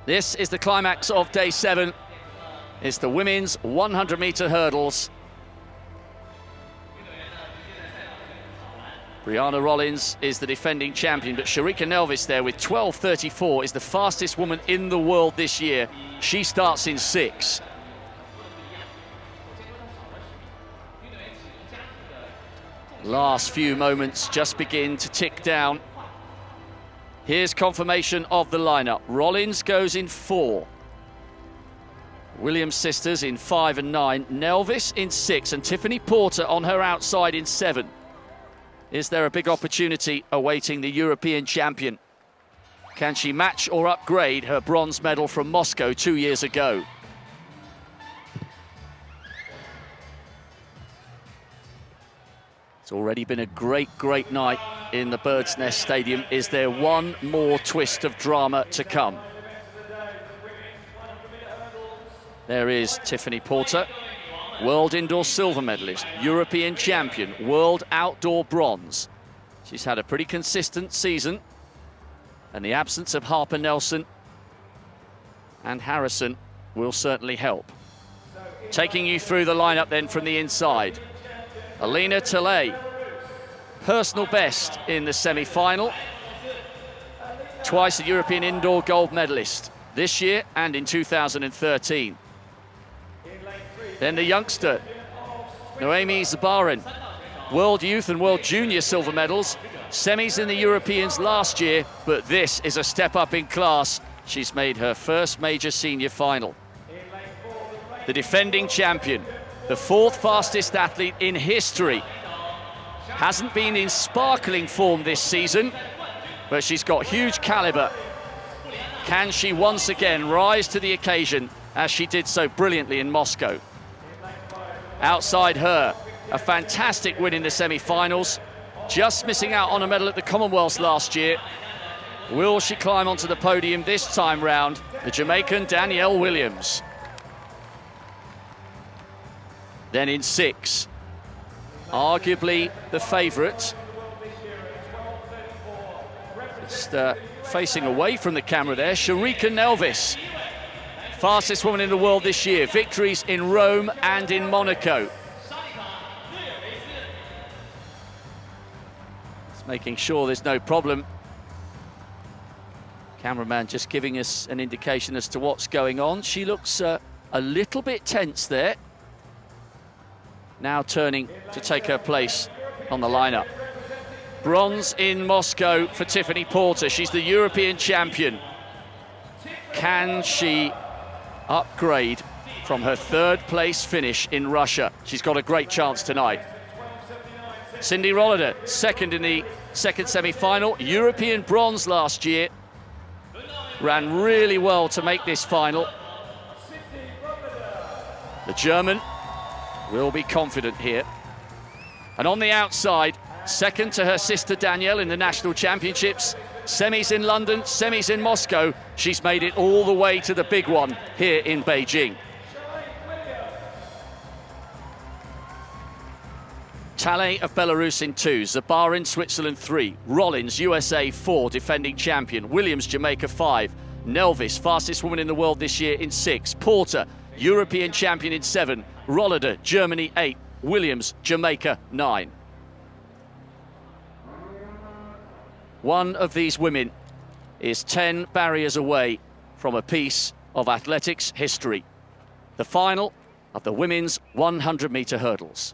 This is the climax of day 7. It's the women's 100-meter hurdles. Brianna Rollins is the defending champion, but Sharika Nelvis there with 12:34 is the fastest woman in the world this year. She starts in 6. Last few moments just begin to tick down. Here's confirmation of the lineup. Rollins goes in 4. Williams sisters in 5 and 9. Nelvis in 6, and Tiffany Porter on her outside in 7. Is there a big opportunity awaiting the European champion? Can she match or upgrade her bronze medal from Moscow 2 years ago? It's already been a great night in the Bird's Nest Stadium. Is there one more twist of drama to come? There is Tiffany Porter, world indoor silver medalist, European champion, world outdoor bronze. She's had a pretty consistent season, and the absence of Harper Nelson and Harrison will certainly help. Taking you through the lineup then from the inside. Alina Tilley, personal best in the semi-final. Twice a European indoor gold medalist this year and in 2013. Then the youngster, Naomi Zabarin, World Youth and World Junior silver medals, semis in the Europeans last year, but this is a step up in class. She's made her first major senior final. The defending champion, the 4th fastest athlete in history, hasn't been in sparkling form this season, but she's got huge caliber. Can she once again rise to the occasion as she did so brilliantly in Moscow? Outside her, a fantastic win in the semi-finals, just missing out on a medal at the Commonwealths last year. Will she climb onto the podium this time round? The Jamaican Danielle Williams. Then in 6, arguably the favourite. Just facing away from the camera there, Sharika Nelvis. Fastest woman in the world this year. Victories in Rome and in Monaco. It's making sure there's no problem. Cameraman just giving us an indication as to what's going on. She looks a little bit tense there. Now turning to take her place on the lineup. Bronze in Moscow for Tiffany Porter. She's the European champion. Can she upgrade from her 3rd place finish in Russia? She's got a great chance tonight. Cindy Rollader, 2nd in the 2nd semi-final. European bronze last year. Ran really well to make this final. The German will be confident here. And on the outside, 2nd to her sister Danielle in the national championships. Semis in London, semis in Moscow. She's made it all the way to the big one here in Beijing. Talley of Belarus in 2, Zabarin, Switzerland 3, Rollins, USA 4, defending champion, Williams, Jamaica 5, Nelvis, fastest woman in the world this year in 6, Porter, European champion in 7, Rollader, Germany 8, Williams, Jamaica 9. One of these women is 10 barriers away from a piece of athletics history. The final of the women's 100-meter hurdles.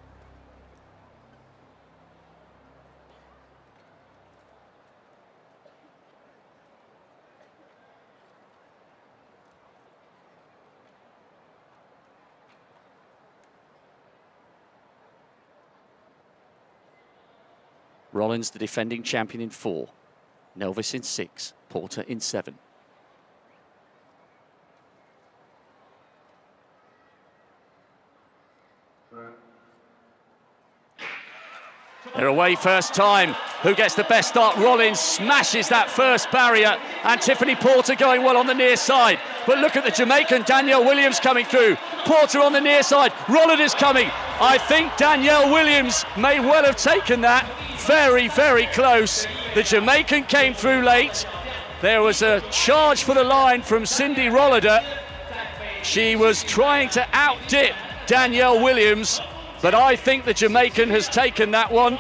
Rollins, the defending champion, in 4. Nelvis in 6. Porter in 7. They're away first time. Who gets the best start? Rollins smashes that first barrier, and Tiffany Porter going well on the near side. But look at the Jamaican Danielle Williams coming through. Porter on the near side. Rollins is coming. I think Danielle Williams may well have taken that. Very, very close. The Jamaican came through late. There was a charge for the line from Cindy Rollader. She was trying to out-dip Danielle Williams, but I think the Jamaican has taken that one.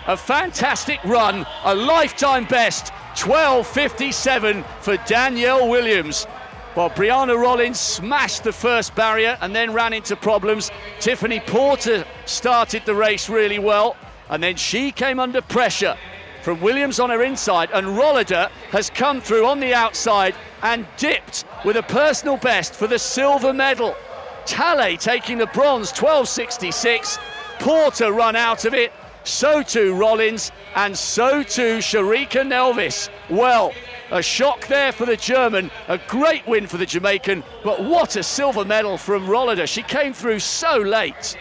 A fantastic run, a lifetime best, 12:57 for Danielle Williams. Well, Brianna Rollins smashed the first barrier and then ran into problems. Tiffany Porter started the race really well, and then she came under pressure from Williams on her inside, and Rollader has come through on the outside and dipped with a personal best for the silver medal. Talley taking the bronze, 12:66. Porter run out of it, so too Rollins, and so too Sharika Nelvis. Well, a shock there for the German, a great win for the Jamaican, but what a silver medal from Rollader. She came through so late.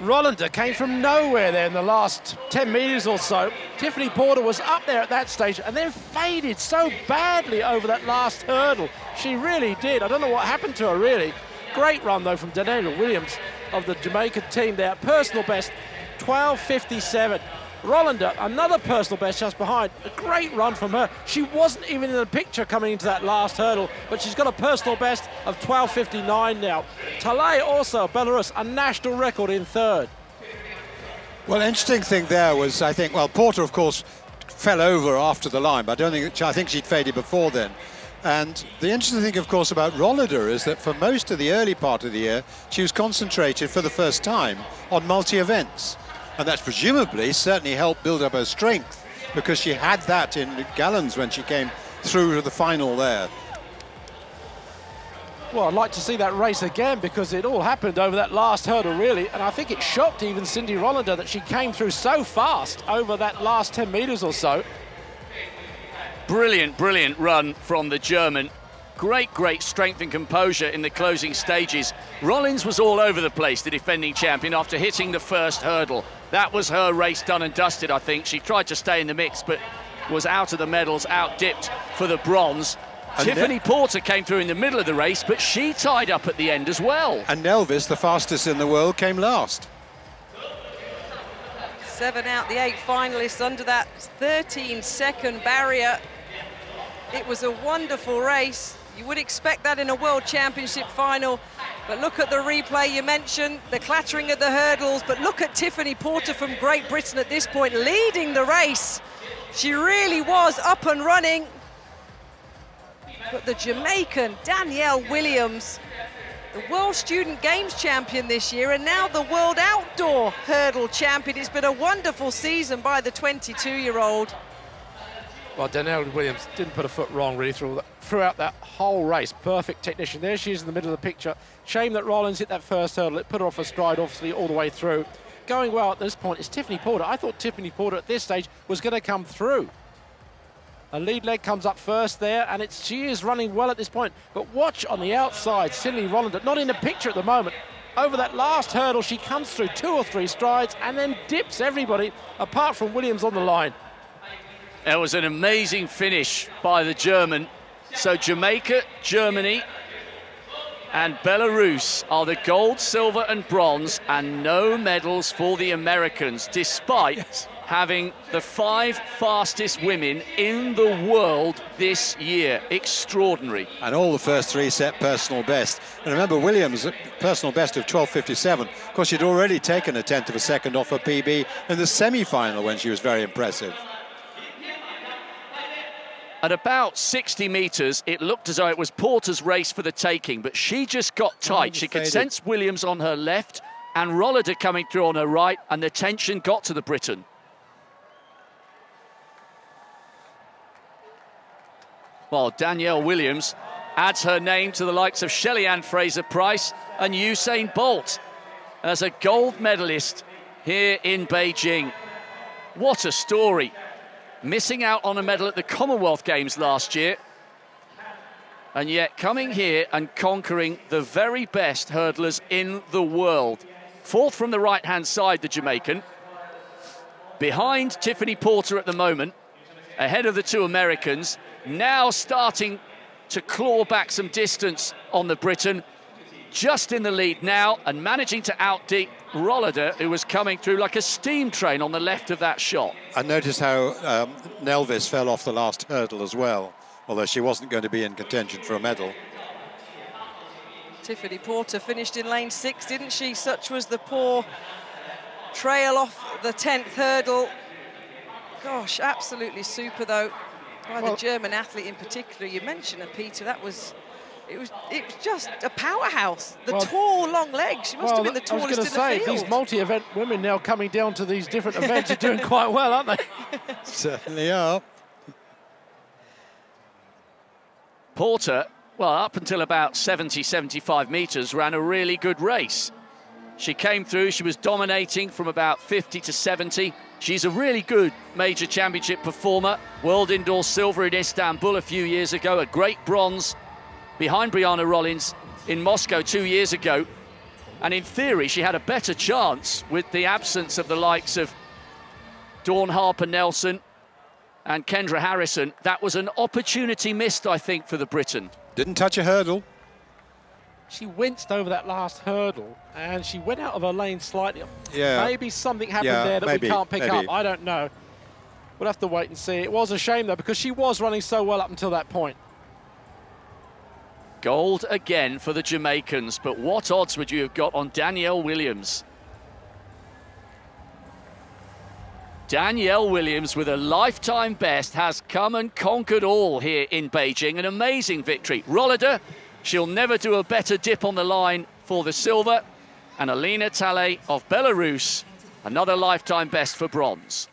Rollander came from nowhere there in the last 10 metres or so. Tiffany Porter was up there at that stage and then faded so badly over that last hurdle. She really did. I don't know what happened to her, really. Great run, though, from Danielle Williams of the Jamaican team there. Personal best, 12:57. Rollander, another personal best just behind. A great run from her. She wasn't even in the picture coming into that last hurdle, but she's got a personal best of 12:59 now. Talley also, Belarus, a national record in third. Well, interesting thing there was, I think, well, Porter, of course, fell over after the line, but I think she'd faded before then. And the interesting thing, of course, about Rollader is that for most of the early part of the year, she was concentrated for the first time on multi-events. And that's presumably certainly helped build up her strength, because she had that in gallons when she came through to the final there. Well, I'd like to see that race again, because it all happened over that last hurdle, really. And I think it shocked even Cindy Rollander that she came through so fast over that last 10 metres or so. Brilliant, brilliant run from the German. Great strength and composure in the closing stages. Rollins was all over the place, the defending champion, after hitting the first hurdle. That was her race done and dusted, I think. She tried to stay in the mix, but was out of the medals, out-dipped for the bronze. And Tiffany Porter came through in the middle of the race, but she tied up at the end as well. And Nelvis, the fastest in the world, came last. 7 out the 8 finalists under that 13-second barrier. It was a wonderful race. You would expect that in a World Championship final, but look at the replay. You mentioned the clattering of the hurdles, but look at Tiffany Porter from Great Britain at this point, leading the race. She really was up and running. But the Jamaican, Danielle Williams, the World Student Games champion this year, and now the World Outdoor Hurdle champion. It's been a wonderful season by the 22-year-old. Well, Danielle Williams didn't put a foot wrong, really, throughout that whole race. Perfect technician. There she is in the middle of the picture. Shame that Rollins hit that first hurdle. It put her off her stride, obviously, all the way through. Going well at this point is Tiffany Porter. I thought Tiffany Porter at this stage was going to come through. A lead leg comes up first there, and she is running well at this point. But watch on the outside, Cindy Rollander, not in the picture at the moment. Over that last hurdle, she comes through 2 or 3 strides and then dips everybody, apart from Williams on the line. It was an amazing finish by the German. So Jamaica, Germany, and Belarus are the gold, silver and bronze, and no medals for the Americans, despite having the 5 fastest women in the world this year. Extraordinary. And all the first 3 set personal best. And remember, Williams' personal best of 12:57. Of course, she'd already taken a 1/10 of a second off her PB in the semi-final when she was very impressive. At about 60 metres, it looked as though it was Porter's race for the taking, but she just got tight. She could sense Williams on her left and Rollader coming through on her right, and the tension got to the Briton. Well, Danielle Williams adds her name to the likes of Shelly-Ann Fraser-Pryce and Usain Bolt as a gold medalist here in Beijing. What a story. Missing out on a medal at the Commonwealth Games last year, and yet coming here and conquering the very best hurdlers in the world. 4th from the right-hand side, the Jamaican. Behind Tiffany Porter at the moment, ahead of the 2 Americans, now starting to claw back some distance on the Briton. just in the lead now and managing to outdeep Rollader, who was coming through like a steam train on the left of that shot. I noticed how Nelvis fell off the last hurdle as well, although she wasn't going to be in contention for a medal. Tiffany Porter finished in lane 6, didn't she? Such was the poor trail off the 10th hurdle. Gosh, absolutely super though, by the German athlete in particular. You mentioned her, Peter, it was just a powerhouse. The tall, long legs. She must have been the tallest in the field. I was going to say, these multi-event women now coming down to these different events are doing quite well, aren't they? Certainly are. Porter, well, up until about 70, 75 metres, ran a really good race. She came through, she was dominating from about 50 to 70. She's a really good major championship performer. World Indoor Silver in Istanbul a few years ago, a great bronze behind Brianna Rollins in Moscow 2 years ago. And in theory, she had a better chance with the absence of the likes of Dawn Harper-Nelson and Kendra Harrison. That was an opportunity missed, I think, for the Briton. Didn't touch a hurdle. She winced over that last hurdle and she went out of her lane slightly. Yeah. Maybe something happened there that we can't pick up. I don't know. We'll have to wait and see. It was a shame, though, because she was running so well up until that point. Gold again for the Jamaicans, but what odds would you have got on Danielle Williams? Danielle Williams, with a lifetime best, has come and conquered all here in Beijing. An amazing victory. Rollader, she'll never do a better dip on the line for the silver. And Alina Tale of Belarus, another lifetime best for bronze.